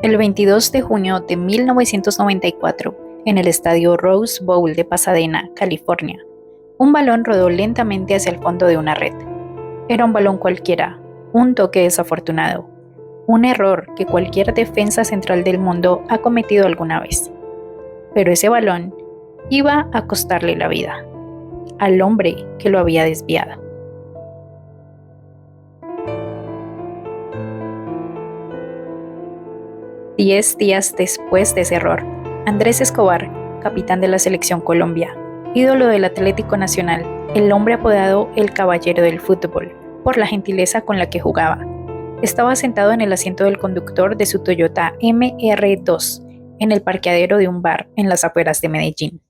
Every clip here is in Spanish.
El 22 de junio de 1994, en el estadio Rose Bowl de Pasadena, California, un balón rodó lentamente hacia el fondo de una red. Era un balón cualquiera, un toque desafortunado, un error que cualquier defensa central del mundo ha cometido alguna vez. Pero ese balón iba a costarle la vida al hombre que lo había desviado. Diez días después de ese error, Andrés Escobar, capitán de la Selección Colombia, ídolo del Atlético Nacional, el hombre apodado el Caballero del Fútbol, por la gentileza con la que jugaba, estaba sentado en el asiento del conductor de su Toyota MR2 en el parqueadero de un bar en las afueras de Medellín.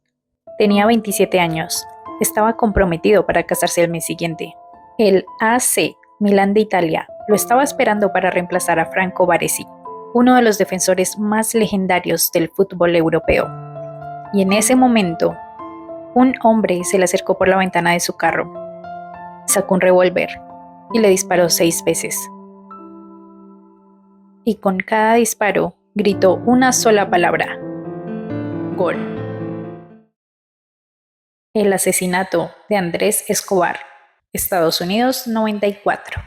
Tenía 27 años, estaba comprometido para casarse el mes siguiente. El AC Milán de Italia lo estaba esperando para reemplazar a Franco Baresi, uno de los defensores más legendarios del fútbol europeo. Y en ese momento, un hombre se le acercó por la ventana de su carro, sacó un revólver y le disparó 6 veces. Y con cada disparo gritó una sola palabra: gol. El asesinato de Andrés Escobar, Estados Unidos 94.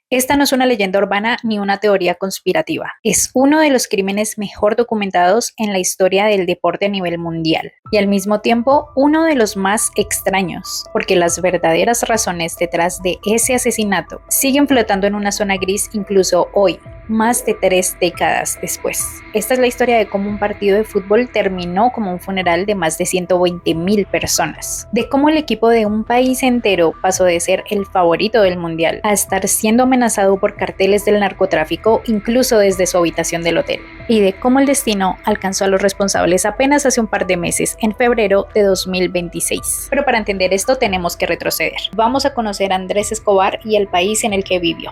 Esta no es una leyenda urbana ni una teoría conspirativa. Es uno de los crímenes mejor documentados en la historia del deporte a nivel mundial. Y al mismo tiempo, uno de los más extraños, porque las verdaderas razones detrás de ese asesinato siguen flotando en una zona gris incluso hoy, más de 3 décadas después. Esta es la historia de cómo un partido de fútbol terminó como un funeral de más de 120,000 personas. De cómo el equipo de un país entero pasó de ser el favorito del mundial a estar siendo amenazado por carteles del narcotráfico incluso desde su habitación del hotel. Y de cómo el destino alcanzó a los responsables apenas hace un par de meses, en febrero de 2026. Pero para entender esto tenemos que retroceder. Vamos a conocer a Andrés Escobar y el país en el que vivió.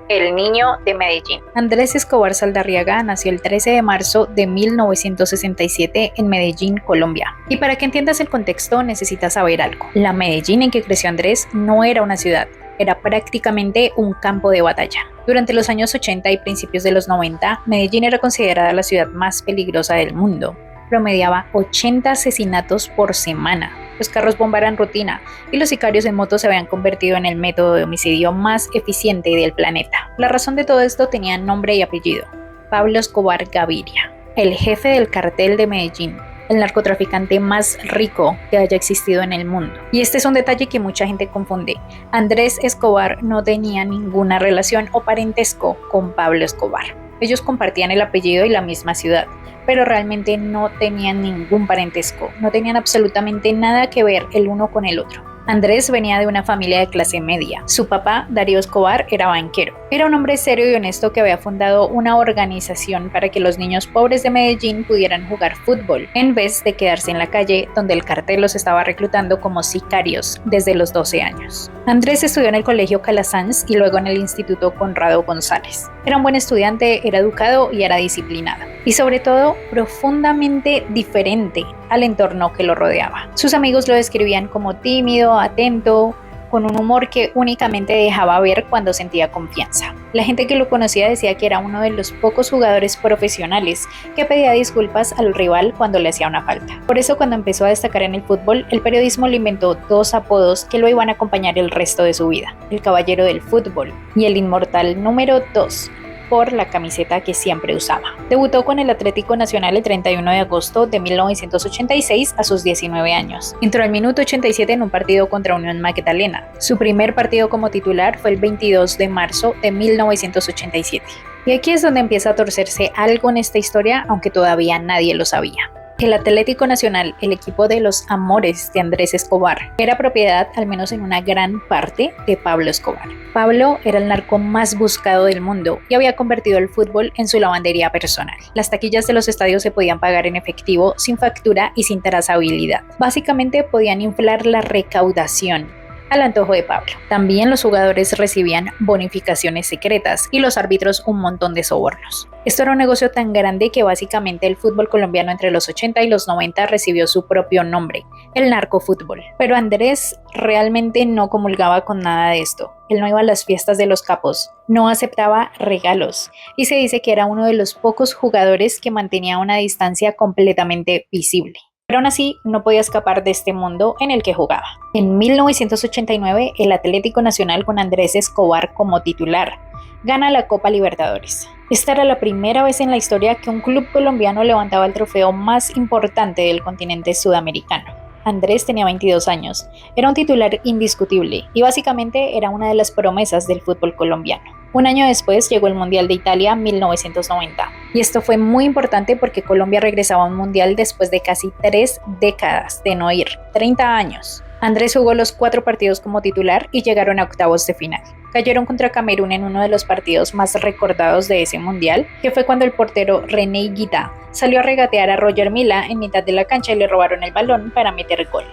El niño de Medellín. Andrés Escobar Saldarriaga nació el 13 de marzo de 1967 en Medellín, Colombia. Y para que entiendas el contexto necesitas saber algo. La Medellín en que creció Andrés no era una ciudad, era prácticamente un campo de batalla. Durante los años 80 y principios de los 90, Medellín era considerada la ciudad más peligrosa del mundo. Promediaba 80 asesinatos por semana. Los carros bomba eran rutina y los sicarios en moto se habían convertido en el método de homicidio más eficiente del planeta. La razón de todo esto tenía nombre y apellido: Pablo Escobar Gaviria, el jefe del cartel de Medellín, el narcotraficante más rico que haya existido en el mundo. Y este es un detalle que mucha gente confunde. Andrés Escobar no tenía ninguna relación o parentesco con Pablo Escobar. Ellos compartían el apellido y la misma ciudad, pero realmente no tenían ningún parentesco, no tenían absolutamente nada que ver el uno con el otro. Andrés venía de una familia de clase media. Su papá, Darío Escobar, era banquero. Era un hombre serio y honesto que había fundado una organización para que los niños pobres de Medellín pudieran jugar fútbol, en vez de quedarse en la calle donde el cartel los estaba reclutando como sicarios desde los 12 años. Andrés estudió en el Colegio Calasanz y luego en el Instituto Conrado González. Era un buen estudiante, era educado y era disciplinado. Y sobre todo, profundamente diferente al entorno que lo rodeaba. Sus amigos lo describían como tímido, atento, con un humor que únicamente dejaba ver cuando sentía confianza. La gente que lo conocía decía que era uno de los pocos jugadores profesionales que pedía disculpas al rival cuando le hacía una falta. Por eso, cuando empezó a destacar en el fútbol, el periodismo le inventó 2 apodos que lo iban a acompañar el resto de su vida: el Caballero del Fútbol y el Inmortal número 2, por la camiseta que siempre usaba. Debutó con el Atlético Nacional el 31 de agosto de 1986 a sus 19 años. Entró al minuto 87 en un partido contra Unión Magdalena. Su primer partido como titular fue el 22 de marzo de 1987. Y aquí es donde empieza a torcerse algo en esta historia, aunque todavía nadie lo sabía. El Atlético Nacional, el equipo de los amores de Andrés Escobar, era propiedad, al menos en una gran parte, de Pablo Escobar. Pablo era el narco más buscado del mundo y había convertido el fútbol en su lavandería personal. Las taquillas de los estadios se podían pagar en efectivo, sin factura y sin trazabilidad. Básicamente podían inflar la recaudación al antojo de Pablo. También los jugadores recibían bonificaciones secretas y los árbitros un montón de sobornos. Esto era un negocio tan grande que básicamente el fútbol colombiano entre los 80 y los 90 recibió su propio nombre, el narcofútbol. Pero Andrés realmente no comulgaba con nada de esto. Él no iba a las fiestas de los capos, no aceptaba regalos y se dice que era uno de los pocos jugadores que mantenía una distancia completamente visible. Pero aún así no podía escapar de este mundo en el que jugaba. En 1989, el Atlético Nacional con Andrés Escobar como titular gana la Copa Libertadores. Esta era la primera vez en la historia que un club colombiano levantaba el trofeo más importante del continente sudamericano. Andrés tenía 22 años, era un titular indiscutible y básicamente era una de las promesas del fútbol colombiano. Un año después llegó el Mundial de Italia 1990 y esto fue muy importante porque Colombia regresaba a un mundial después de casi 3 décadas de no ir, 30 años. Andrés jugó los 4 partidos como titular y llegaron a octavos de final. Cayeron contra Camerún en uno de los partidos más recordados de ese mundial, que fue cuando el portero René Higuita salió a regatear a Roger Mila en mitad de la cancha y le robaron el balón para meter gol.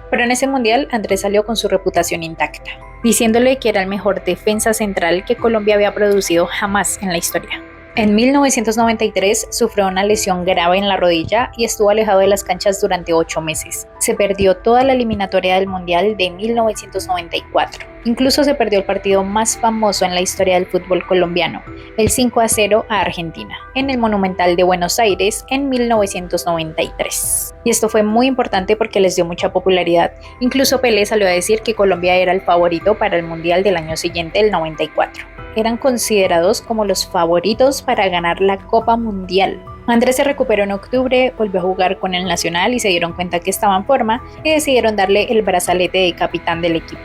Pero en ese mundial Andrés salió con su reputación intacta, diciéndole que era el mejor defensa central que Colombia había producido jamás en la historia. En 1993 sufrió una lesión grave en la rodilla y estuvo alejado de las canchas durante 8 meses. Se perdió toda la eliminatoria del Mundial de 1994. Incluso se perdió el partido más famoso en la historia del fútbol colombiano, el 5-0 a Argentina, en el Monumental de Buenos Aires en 1993. Y esto fue muy importante porque les dio mucha popularidad. Incluso Pelé salió a decir que Colombia era el favorito para el Mundial del año siguiente, el 94. Eran considerados como los favoritos para ganar la Copa Mundial. Andrés se recuperó en octubre, volvió a jugar con el Nacional y se dieron cuenta que estaba en forma y decidieron darle el brazalete de capitán del equipo.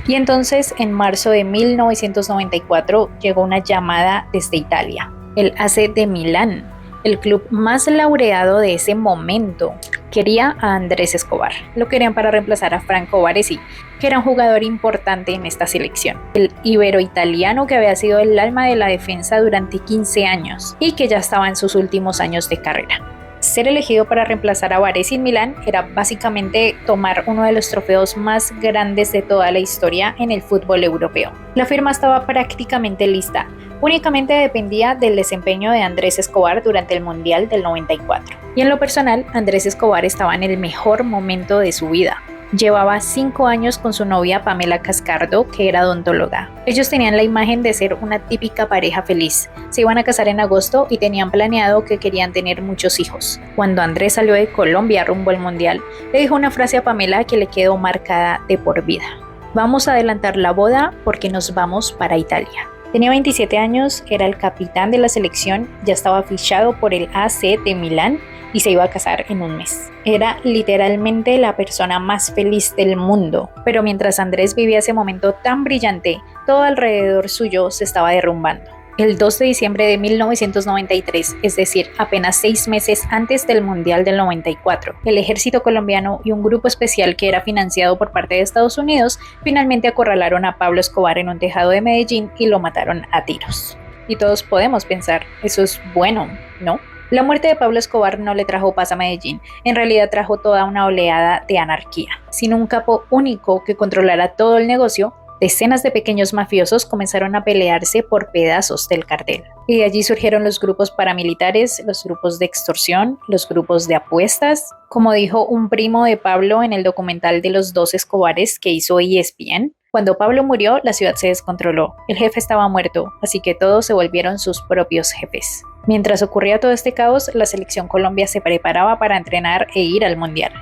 Y entonces, en marzo de 1994, llegó una llamada desde Italia, el AC de Milán, el club más laureado de ese momento. Quería a Andrés Escobar. Lo querían para reemplazar a Franco Baresi, que era un jugador importante en esta selección. El ibero-italiano que había sido el alma de la defensa durante 15 años y que ya estaba en sus últimos años de carrera. Ser elegido para reemplazar a Baresi en Milán era básicamente tomar uno de los trofeos más grandes de toda la historia en el fútbol europeo. La firma estaba prácticamente lista, únicamente dependía del desempeño de Andrés Escobar durante el Mundial del 94. Y en lo personal, Andrés Escobar estaba en el mejor momento de su vida. Llevaba 5 años con su novia Pamela Cascardo, que era odontóloga. Ellos tenían la imagen de ser una típica pareja feliz. Se iban a casar en agosto y tenían planeado que querían tener muchos hijos. Cuando Andrés salió de Colombia rumbo al Mundial, le dijo una frase a Pamela que le quedó marcada de por vida. Vamos a adelantar la boda porque nos vamos para Italia. Tenía 27 años, era el capitán de la selección, ya estaba fichado por el AC de Milán y se iba a casar en un mes. Era literalmente la persona más feliz del mundo, pero mientras Andrés vivía ese momento tan brillante, todo alrededor suyo se estaba derrumbando. El 2 de diciembre de 1993, es decir, apenas 6 meses antes del Mundial del 94, el ejército colombiano y un grupo especial que era financiado por parte de Estados Unidos finalmente acorralaron a Pablo Escobar en un tejado de Medellín y lo mataron a tiros. Y todos podemos pensar, eso es bueno, ¿no? La muerte de Pablo Escobar no le trajo paz a Medellín, en realidad trajo toda una oleada de anarquía. Sin un capo único que controlara todo el negocio, decenas de pequeños mafiosos comenzaron a pelearse por pedazos del cartel. Y de allí surgieron los grupos paramilitares, los grupos de extorsión, los grupos de apuestas. Como dijo un primo de Pablo en el documental de los 2 Escobares que hizo ESPN, cuando Pablo murió, la ciudad se descontroló. El jefe estaba muerto, así que todos se volvieron sus propios jefes. Mientras ocurría todo este caos, la selección Colombia se preparaba para entrenar e ir al Mundial.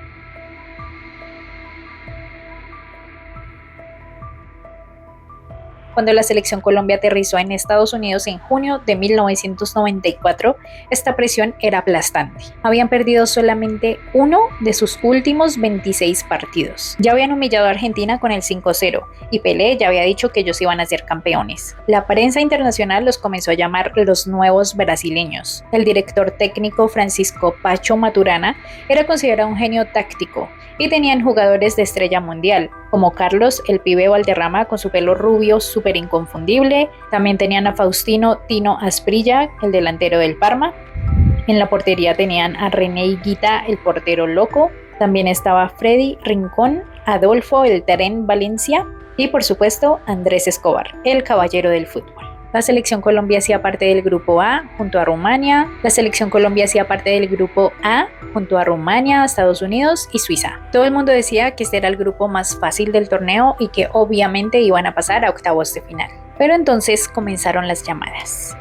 Cuando la selección Colombia aterrizó en Estados Unidos en junio de 1994, esta presión era aplastante. Habían perdido solamente uno de sus últimos 26 partidos. Ya habían humillado a Argentina con el 5-0 y Pelé ya había dicho que ellos iban a ser campeones. La prensa internacional los comenzó a llamar los nuevos brasileños. El director técnico Francisco Pacho Maturana era considerado un genio táctico y tenían jugadores de estrella mundial, como Carlos el Pibe Valderrama con su pelo rubio súper inconfundible. También tenían a Faustino Tino Asprilla, el delantero del Parma. En la portería tenían a René Higuita, el portero loco. También estaba Freddy Rincón, Adolfo el Tren Valencia y por supuesto Andrés Escobar, el caballero del fútbol. La selección Colombia hacía parte del grupo A junto a Rumania. La selección Colombia hacía parte del grupo A junto a Rumania, Estados Unidos y Suiza. Todo el mundo decía que este era el grupo más fácil del torneo y que obviamente iban a pasar a octavos de final. Pero entonces comenzaron las llamadas.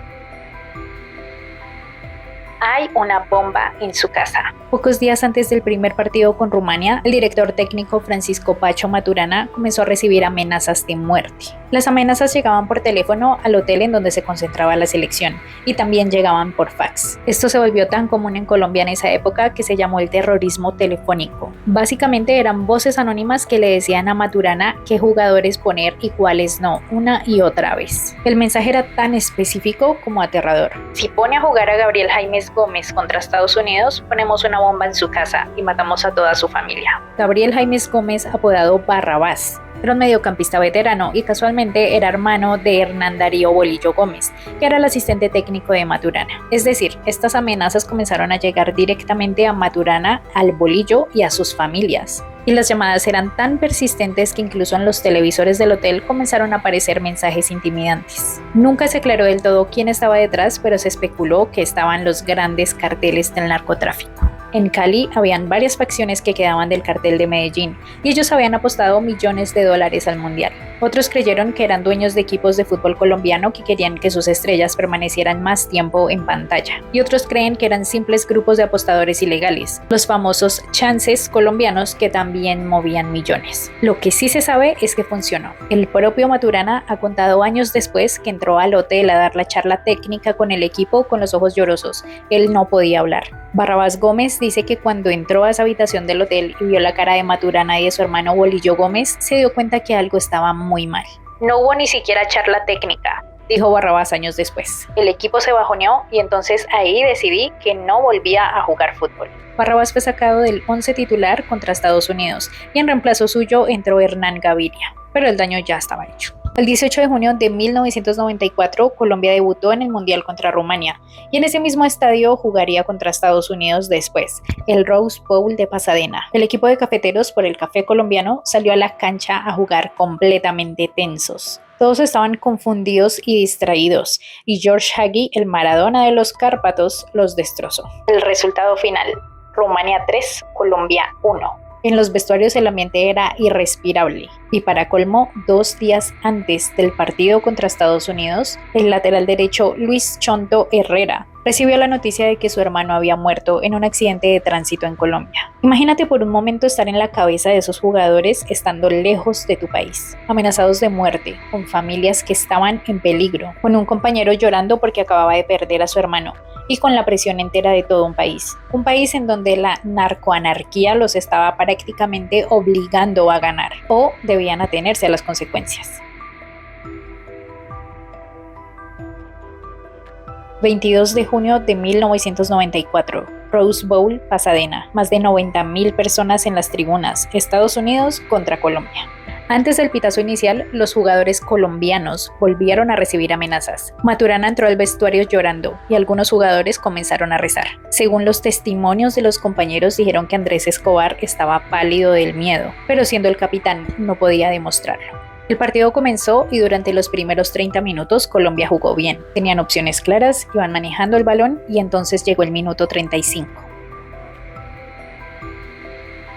Hay una bomba en su casa. Pocos días antes del primer partido con Rumania, el director técnico Francisco Pacho Maturana comenzó a recibir amenazas de muerte. Las amenazas llegaban por teléfono al hotel en donde se concentraba la selección y también llegaban por fax. Esto se volvió tan común en Colombia en esa época que se llamó el terrorismo telefónico. Básicamente eran voces anónimas que le decían a Maturana qué jugadores poner y cuáles no, una y otra vez. El mensaje era tan específico como aterrador. Si pone a jugar a Gabriel Jaimes Gómez contra Estados Unidos, ponemos una bomba en su casa y matamos a toda su familia. Gabriel Jaimes Gómez, apodado Barrabás, era un mediocampista veterano y casualmente era hermano de Hernán Darío Bolillo Gómez, que era el asistente técnico de Maturana. Es decir, estas amenazas comenzaron a llegar directamente a Maturana, al Bolillo y a sus familias. Y las llamadas eran tan persistentes que incluso en los televisores del hotel comenzaron a aparecer mensajes intimidantes. Nunca se aclaró del todo quién estaba detrás, pero se especuló que estaban los grandes carteles del narcotráfico. En Cali habían varias facciones que quedaban del cartel de Medellín y ellos habían apostado millones de dólares al mundial. Otros creyeron que eran dueños de equipos de fútbol colombiano que querían que sus estrellas permanecieran más tiempo en pantalla. Y otros creen que eran simples grupos de apostadores ilegales, los famosos chances colombianos que también movían millones. Lo que sí se sabe es que funcionó. El propio Maturana ha contado años después que entró al hotel a dar la charla técnica con el equipo con los ojos llorosos. Él no podía hablar. Barrabás Gómez dice que cuando entró a esa habitación del hotel y vio la cara de Maturana y de su hermano Bolillo Gómez, se dio cuenta que algo estaba muy mal. No hubo ni siquiera charla técnica, dijo Barrabás años después. El equipo se bajoneó y entonces ahí decidí que no volvía a jugar fútbol. Barrabás fue sacado del 11 titular contra Estados Unidos y en reemplazo suyo entró Hernán Gaviria, pero el daño ya estaba hecho. El 18 de junio de 1994, Colombia debutó en el Mundial contra Rumania y en ese mismo estadio jugaría contra Estados Unidos después, el Rose Bowl de Pasadena. El equipo de cafeteros por el café colombiano salió a la cancha a jugar completamente tensos. Todos estaban confundidos y distraídos y George Hagi, el Maradona de los Cárpatos, los destrozó. El resultado final: Rumania 3, Colombia 1. En los vestuarios el ambiente era irrespirable y para colmo, 2 días antes del partido contra Estados Unidos, el lateral derecho Luis Chonto Herrera recibió la noticia de que su hermano había muerto en un accidente de tránsito en Colombia. Imagínate por un momento estar en la cabeza de esos jugadores estando lejos de tu país, amenazados de muerte, con familias que estaban en peligro, con un compañero llorando porque acababa de perder a su hermano y con la presión entera de todo un país en donde la narcoanarquía los estaba prácticamente obligando a ganar o debían atenerse a las consecuencias. 22 de junio de 1994, Rose Bowl, Pasadena. Más de 90,000 personas en las tribunas. Estados Unidos contra Colombia. Antes del pitazo inicial, los jugadores colombianos volvieron a recibir amenazas. Maturana entró al vestuario llorando y algunos jugadores comenzaron a rezar. Según los testimonios de los compañeros, dijeron que Andrés Escobar estaba pálido del miedo, pero siendo el capitán no podía demostrarlo. El partido comenzó y durante los primeros 30 minutos Colombia jugó bien. Tenían opciones claras, iban manejando el balón y entonces llegó el minuto 35.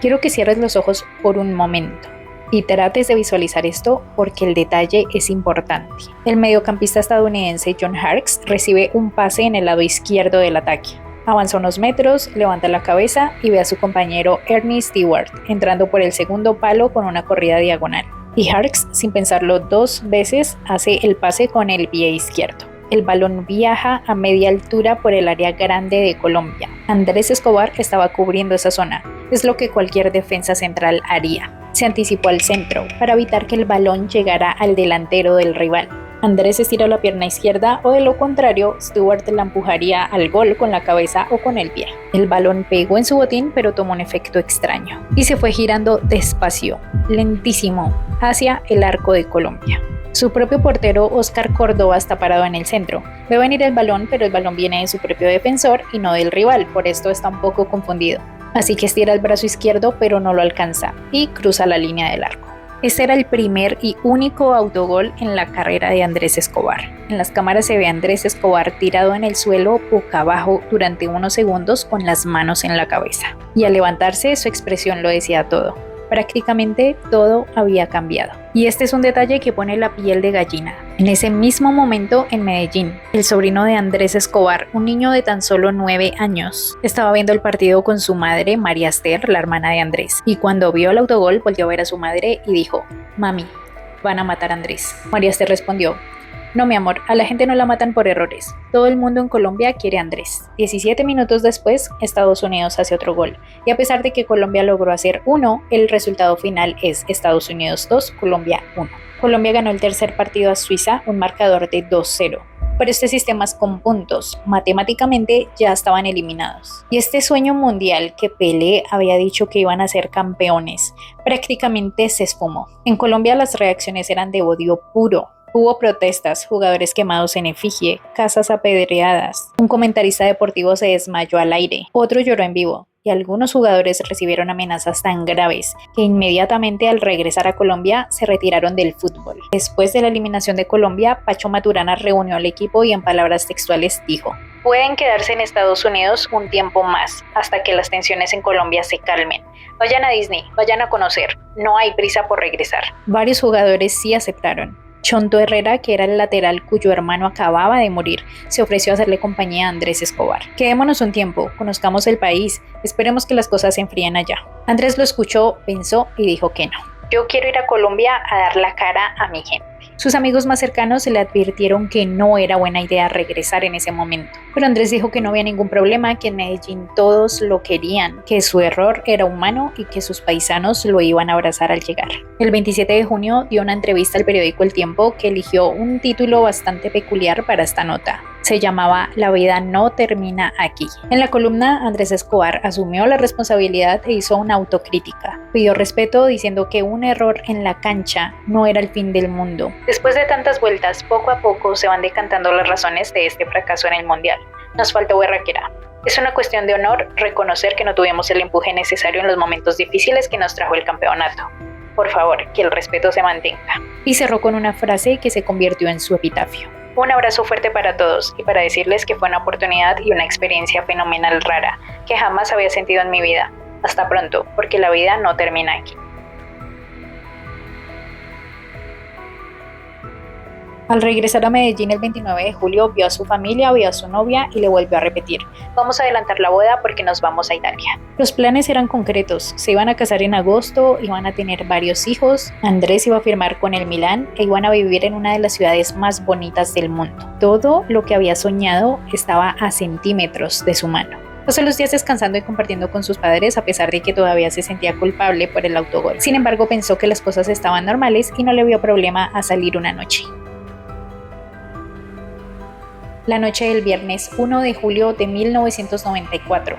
Quiero que cierres los ojos por un momento y trates de visualizar esto porque el detalle es importante. El mediocampista estadounidense John Harkes recibe un pase en el lado izquierdo del ataque. Avanza unos metros, levanta la cabeza y ve a su compañero Ernie Stewart entrando por el segundo palo con una corrida diagonal. Y Harkes, sin pensarlo 2 veces, hace el pase con el pie izquierdo. El balón viaja a media altura por el área grande de Colombia. Andrés Escobar estaba cubriendo esa zona. Es lo que cualquier defensa central haría. Se anticipó al centro para evitar que el balón llegara al delantero del rival. Andrés estiró la pierna izquierda o de lo contrario, Stewart la empujaría al gol con la cabeza o con el pie. El balón pegó en su botín pero tomó un efecto extraño y se fue girando despacio, lentísimo, hacia el arco de Colombia. Su propio portero Oscar Córdoba está parado en el centro. Ve venir el balón, pero el balón viene de su propio defensor y no del rival, por esto está un poco confundido. así que estira el brazo izquierdo pero no lo alcanza y cruza la línea del arco. Este era el primer y único autogol en la carrera de Andrés Escobar. En las cámaras se ve a Andrés Escobar tirado en el suelo boca abajo durante unos segundos con las manos en la cabeza. Y al levantarse su expresión lo decía todo. Prácticamente todo había cambiado. Y este es un detalle que pone la piel de gallina. En ese mismo momento en Medellín, el sobrino de Andrés Escobar, un niño de tan solo 9 años, estaba viendo el partido con su madre, María Esther, la hermana de Andrés. Y cuando vio el autogol, volvió a ver a su madre y dijo: «Mami, van a matar a Andrés». María Esther respondió: «No, mi amor, a la gente no la matan por errores. Todo el mundo en Colombia quiere a Andrés». 17 minutos después, Estados Unidos hace otro gol. Y a pesar de que Colombia logró hacer 1, el resultado final es Estados Unidos 2, Colombia 1. Colombia ganó el tercer partido a Suiza, un marcador de 2-0. Pero este sistema es con puntos, matemáticamente ya estaban eliminados. Y este sueño mundial que Pelé había dicho que iban a ser campeones, prácticamente se esfumó. En Colombia las reacciones eran de odio puro. Hubo protestas, jugadores quemados en efigie, casas apedreadas. Un comentarista deportivo se desmayó al aire, otro lloró en vivo. Y algunos jugadores recibieron amenazas tan graves que inmediatamente al regresar a Colombia se retiraron del fútbol. Después de la eliminación de Colombia, Pacho Maturana reunió al equipo y en palabras textuales dijo: «Pueden quedarse en Estados Unidos un tiempo más, hasta que las tensiones en Colombia se calmen. Vayan a Disney, vayan a conocer, no hay prisa por regresar». Varios jugadores sí aceptaron. Chonto Herrera, que era el lateral cuyo hermano acababa de morir, se ofreció a hacerle compañía a Andrés Escobar. «Quedémonos un tiempo, conozcamos el país, esperemos que las cosas se enfríen allá». Andrés lo escuchó, pensó y dijo que no. «Yo quiero ir a Colombia a dar la cara a mi gente». Sus amigos más cercanos le advirtieron que no era buena idea regresar en ese momento. Pero Andrés dijo que no había ningún problema, que en Medellín todos lo querían, que su error era humano y que sus paisanos lo iban a abrazar al llegar. El 27 de junio dio una entrevista al periódico El Tiempo que eligió un título bastante peculiar para esta nota. Se llamaba «La vida no termina aquí». En la columna, Andrés Escobar asumió la responsabilidad e hizo una autocrítica. Pidió respeto diciendo que un error en la cancha no era el fin del mundo. Después de tantas vueltas, poco a poco se van decantando las razones de este fracaso en el Mundial. Nos faltó berraquera. Es una cuestión de honor reconocer que no tuvimos el empuje necesario en los momentos difíciles que nos trajo el campeonato. Por favor, que el respeto se mantenga. Y cerró con una frase que se convirtió en su epitafio. Un abrazo fuerte para todos y para decirles que fue una oportunidad y una experiencia fenomenal rara que jamás había sentido en mi vida. Hasta pronto, porque la vida no termina aquí. Al regresar a Medellín el 29 de julio, vio a su familia, vio a su novia y le volvió a repetir: «Vamos a adelantar la boda porque nos vamos a Italia». Los planes eran concretos, se iban a casar en agosto, iban a tener varios hijos, Andrés iba a firmar con el Milán e iban a vivir en una de las ciudades más bonitas del mundo. Todo lo que había soñado estaba a centímetros de su mano. Pasó los días descansando y compartiendo con sus padres a pesar de que todavía se sentía culpable por el autogol. Sin embargo, pensó que las cosas estaban normales y no le vio problema a salir una noche. La noche del viernes 1 de julio de 1994.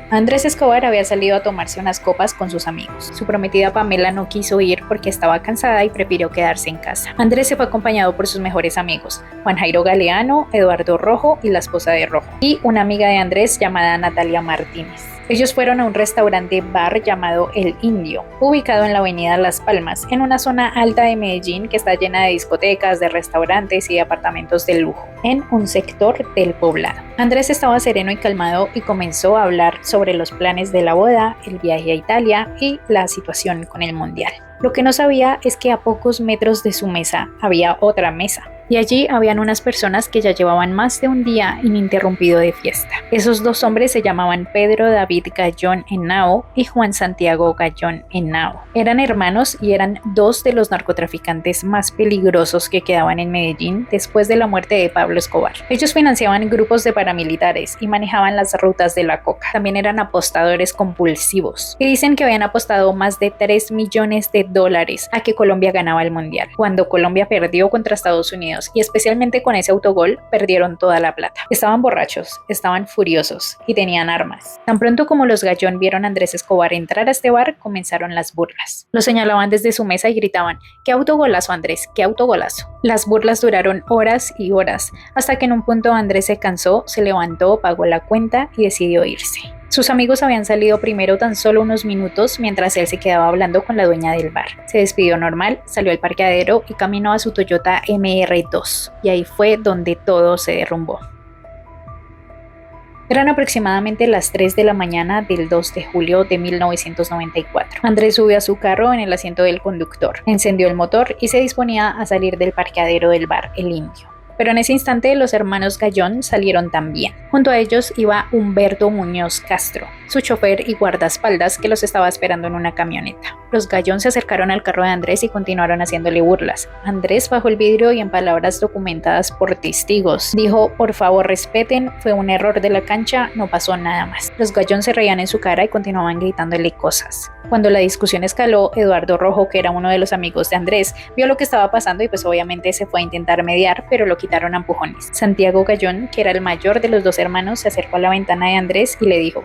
Andrés Escobar había salido a tomarse unas copas con sus amigos. Su prometida Pamela no quiso ir porque estaba cansada y prefirió quedarse en casa. Andrés se fue acompañado por sus mejores amigos, Juan Jairo Galeano, Eduardo Rojo y la esposa de Rojo, y una amiga de Andrés llamada Natalia Martínez. Ellos fueron a un restaurante bar llamado El Indio, ubicado en la avenida Las Palmas, en una zona alta de Medellín que está llena de discotecas, de restaurantes y de apartamentos de lujo, en un sector del poblado. Andrés estaba sereno y calmado y comenzó a hablar sobre los planes de la boda, el viaje a Italia y la situación con el Mundial. Lo que no sabía es que a pocos metros de su mesa había otra mesa. Y allí habían unas personas que ya llevaban más de un día ininterrumpido de fiesta. Esos dos hombres se llamaban Pedro David Gallón Henao y Juan Santiago Gallón Henao. Eran hermanos y eran dos de los narcotraficantes más peligrosos que quedaban en Medellín después de la muerte de Pablo Escobar. Ellos financiaban grupos de paramilitares y manejaban las rutas de la coca. También eran apostadores compulsivos y dicen que habían apostado más de $3 millones a que Colombia ganaba el Mundial. Cuando Colombia perdió contra Estados Unidos, y especialmente con ese autogol, perdieron toda la plata. Estaban borrachos, estaban furiosos y tenían armas. Tan pronto como los Gallón vieron a Andrés Escobar entrar a este bar, comenzaron las burlas. Lo señalaban desde su mesa y gritaban: «¡Qué autogolazo, Andrés! ¡Qué autogolazo!». Las burlas duraron horas y horas, hasta que en un punto Andrés se cansó, se levantó, pagó la cuenta y decidió irse. Sus amigos habían salido primero tan solo unos minutos mientras él se quedaba hablando con la dueña del bar. Se despidió normal, salió al parqueadero y caminó a su Toyota MR2, y ahí fue donde todo se derrumbó. Eran aproximadamente las 3 de la mañana del 2 de julio de 1994. Andrés subió a su carro en el asiento del conductor, encendió el motor y se disponía a salir del parqueadero del bar El Indio. Pero en ese instante los hermanos Gallón salieron también. Junto a ellos iba Humberto Muñoz Castro, su chofer y guardaespaldas que los estaba esperando en una camioneta. Los Gallón se acercaron al carro de Andrés y continuaron haciéndole burlas. Andrés bajó el vidrio y en palabras documentadas por testigos dijo: por favor respeten, fue un error de la cancha, no pasó nada más. Los Gallón se reían en su cara y continuaban gritándole cosas. Cuando la discusión escaló, Eduardo Rojo, que era uno de los amigos de Andrés, vio lo que estaba pasando y pues obviamente se fue a intentar mediar, pero lo quitaron a empujones. Santiago Gallón, que era el mayor de los dos hermanos, se acercó a la ventana de Andrés y le dijo: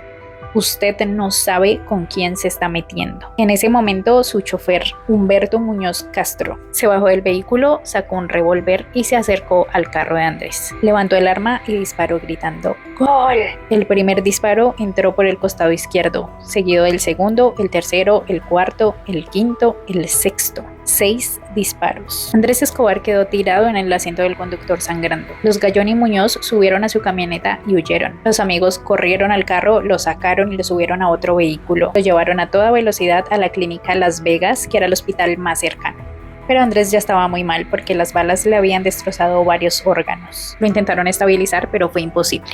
usted no sabe con quién se está metiendo. En ese momento, su chofer, Humberto Muñoz Castro, se bajó del vehículo, sacó un revólver y se acercó al carro de Andrés. Levantó el arma y disparó gritando: ¡gol! El primer disparo entró por el costado izquierdo, seguido del segundo, el tercero, el cuarto, el quinto, el sexto. 6 disparos. Andrés Escobar quedó tirado en el asiento del conductor sangrando. Los Gallón y Muñoz subieron a su camioneta y huyeron. Los amigos corrieron al carro, lo sacaron y lo subieron a otro vehículo. Lo llevaron a toda velocidad a la clínica Las Vegas, que era el hospital más cercano. Pero Andrés ya estaba muy mal porque las balas le habían destrozado varios órganos. Lo intentaron estabilizar, pero fue imposible.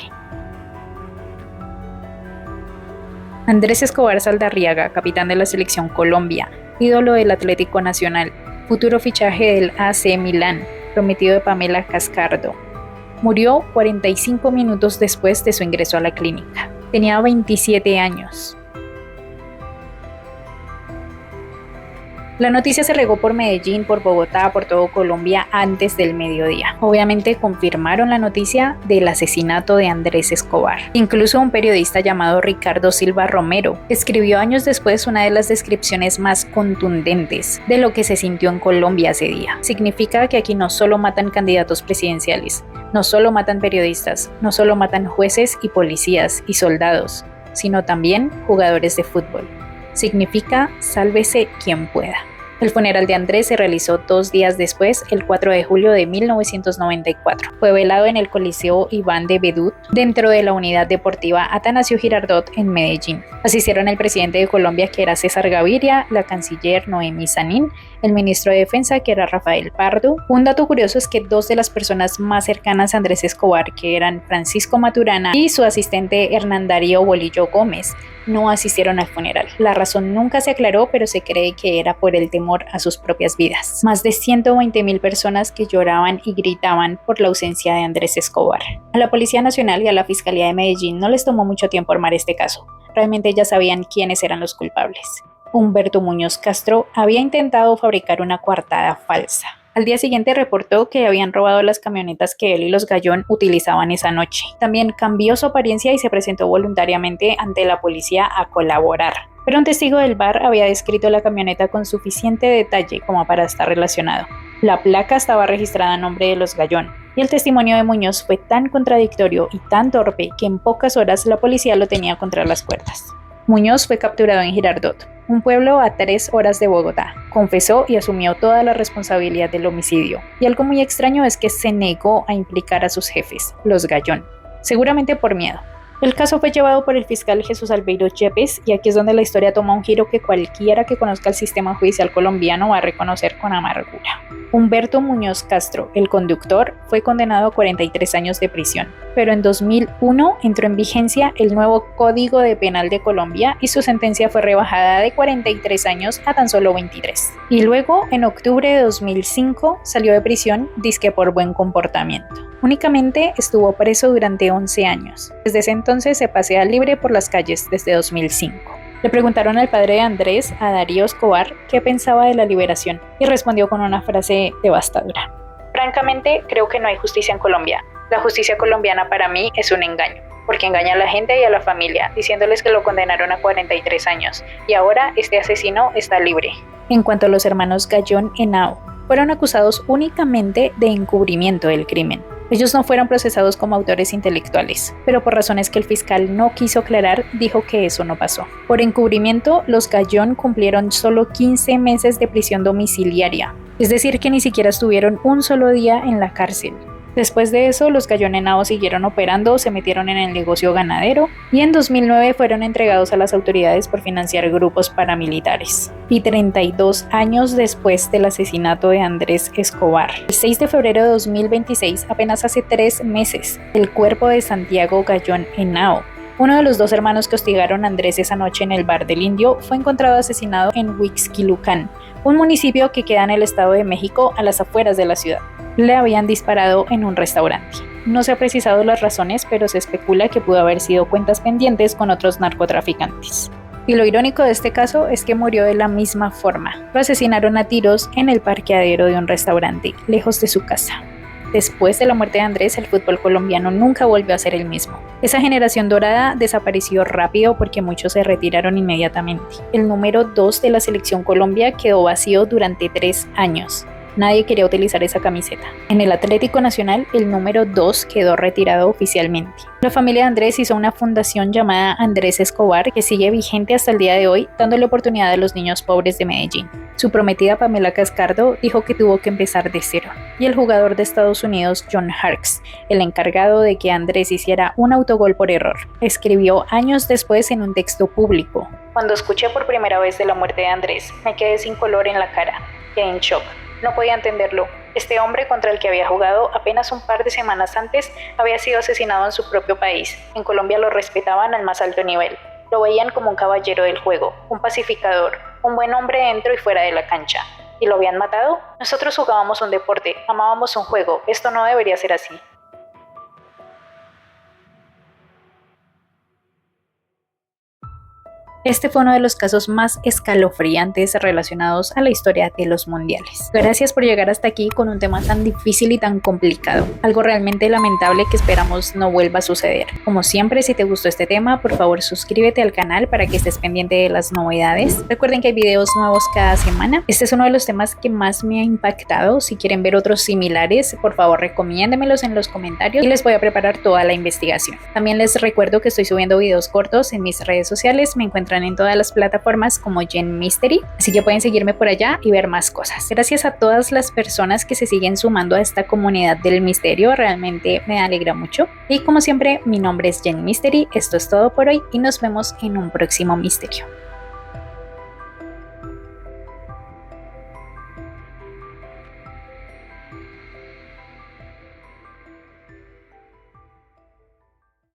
Andrés Escobar Saldarriaga, capitán de la selección Colombia, ídolo del Atlético Nacional, futuro fichaje del AC Milán, prometido de Pamela Cascardo, murió 45 minutos después de su ingreso a la clínica. Tenía 27 años. La noticia se regó por Medellín, por Bogotá, por todo Colombia antes del mediodía. Obviamente confirmaron la noticia del asesinato de Andrés Escobar. Incluso un periodista llamado Ricardo Silva Romero escribió años después una de las descripciones más contundentes de lo que se sintió en Colombia ese día. Significa que aquí no solo matan candidatos presidenciales, no solo matan periodistas, no solo matan jueces y policías y soldados, sino también jugadores de fútbol. Significa sálvese quien pueda. El funeral de Andrés se realizó 2 días después, el 4 de julio de 1994. Fue velado en el Coliseo Iván de Bedut, dentro de la unidad deportiva Atanasio Girardot en Medellín. Asistieron el presidente de Colombia, que era César Gaviria, la canciller Noemí Sanín, el ministro de Defensa, que era Rafael Pardo. Un dato curioso es que 2 de las personas más cercanas a Andrés Escobar, que eran Francisco Maturana y su asistente Hernán Darío Bolillo Gómez, no asistieron al funeral. La razón nunca se aclaró, pero se cree que era por el temor a sus propias vidas. Más de 120.000 personas que lloraban y gritaban por la ausencia de Andrés Escobar. A la Policía Nacional y a la Fiscalía de Medellín no les tomó mucho tiempo armar este caso. Realmente ya sabían quiénes eran los culpables. Humberto Muñoz Castro había intentado fabricar una coartada falsa. Al día siguiente reportó que habían robado las camionetas que él y los Gallón utilizaban esa noche. También cambió su apariencia y se presentó voluntariamente ante la policía a colaborar. Pero un testigo del bar había descrito la camioneta con suficiente detalle como para estar relacionado. La placa estaba registrada a nombre de los Gallón, y el testimonio de Muñoz fue tan contradictorio y tan torpe que en pocas horas la policía lo tenía contra las cuerdas. Muñoz fue capturado en Girardot, un pueblo a 3 horas de Bogotá. Confesó y asumió toda la responsabilidad del homicidio. Y algo muy extraño es que se negó a implicar a sus jefes, los Gallón, seguramente por miedo. El caso fue llevado por el fiscal Jesús Albeiro Yepes, y aquí es donde la historia toma un giro que cualquiera que conozca el sistema judicial colombiano va a reconocer con amargura. Humberto Muñoz Castro, el conductor, fue condenado a 43 años de prisión, pero en 2001 entró en vigencia el nuevo Código de Penal de Colombia y su sentencia fue rebajada de 43 años a tan solo 23. Y luego, en octubre de 2005, salió de prisión dizque por buen comportamiento. Únicamente estuvo preso durante 11 años. Desde ese entonces se pasea libre por las calles desde 2005. Le preguntaron al padre de Andrés, a Darío Escobar, qué pensaba de la liberación y respondió con una frase devastadora. Francamente, creo que no hay justicia en Colombia. La justicia colombiana para mí es un engaño, porque engaña a la gente y a la familia, diciéndoles que lo condenaron a 43 años y ahora este asesino está libre. En cuanto a los hermanos Gallón Henao, fueron acusados únicamente de encubrimiento del crimen. Ellos no fueron procesados como autores intelectuales, pero por razones que el fiscal no quiso aclarar, dijo que eso no pasó. Por encubrimiento, los Gallón cumplieron solo 15 meses de prisión domiciliaria, es decir que ni siquiera estuvieron un solo día en la cárcel. Después de eso, los Gallón Henao siguieron operando, se metieron en el negocio ganadero y en 2009 fueron entregados a las autoridades por financiar grupos paramilitares. Y 32 años después del asesinato de Andrés Escobar, el 6 de febrero de 2026, apenas hace 3 meses, el cuerpo de Santiago Gallón Henao, uno de los 2 hermanos que hostigaron a Andrés esa noche en el Bar del Indio, fue encontrado asesinado en Huixquilucan, un municipio que queda en el Estado de México a las afueras de la ciudad. Le habían disparado en un restaurante. No se ha precisado las razones, pero se especula que pudo haber sido cuentas pendientes con otros narcotraficantes. Y lo irónico de este caso es que murió de la misma forma. Lo asesinaron a tiros en el parqueadero de un restaurante, lejos de su casa. Después de la muerte de Andrés, el fútbol colombiano nunca volvió a ser el mismo. Esa generación dorada desapareció rápido porque muchos se retiraron inmediatamente. El número 2 de la selección Colombia quedó vacío durante 3 años. Nadie quería utilizar esa camiseta. En el Atlético Nacional, el número 2 quedó retirado oficialmente. La familia de Andrés hizo una fundación llamada Andrés Escobar que sigue vigente hasta el día de hoy, dándole oportunidad a los niños pobres de Medellín. Su prometida Pamela Cascardo dijo que tuvo que empezar de cero. Y el jugador de Estados Unidos, John Harkes, el encargado de que Andrés hiciera un autogol por error, escribió años después en un texto público: "Cuando escuché por primera vez de la muerte de Andrés, me quedé sin color en la cara, quedé en shock. No podía entenderlo. Este hombre contra el que había jugado apenas un par de semanas antes había sido asesinado en su propio país. En Colombia lo respetaban al más alto nivel. Lo veían como un caballero del juego, un pacificador, un buen hombre dentro y fuera de la cancha. ¿Y lo habían matado? Nosotros jugábamos un deporte, amábamos un juego. Esto no debería ser así". Este fue uno de los casos más escalofriantes relacionados a la historia de los mundiales. Gracias por llegar hasta aquí con un tema tan difícil y tan complicado. Algo realmente lamentable que esperamos no vuelva a suceder. Como siempre, si te gustó este tema, por favor suscríbete al canal para que estés pendiente de las novedades. Recuerden que hay videos nuevos cada semana. Este es uno de los temas que más me ha impactado. Si quieren ver otros similares, por favor recomiéndenmelos en los comentarios y les voy a preparar toda la investigación. También les recuerdo que estoy subiendo videos cortos en mis redes sociales. Me encuentran en todas las plataformas como Gen Mystery, así que pueden seguirme por allá y ver más cosas. Gracias a todas las personas que se siguen sumando a esta comunidad del misterio, realmente me alegra mucho. Y como siempre, mi nombre es Gen Mystery, esto es todo por hoy y nos vemos en un próximo misterio.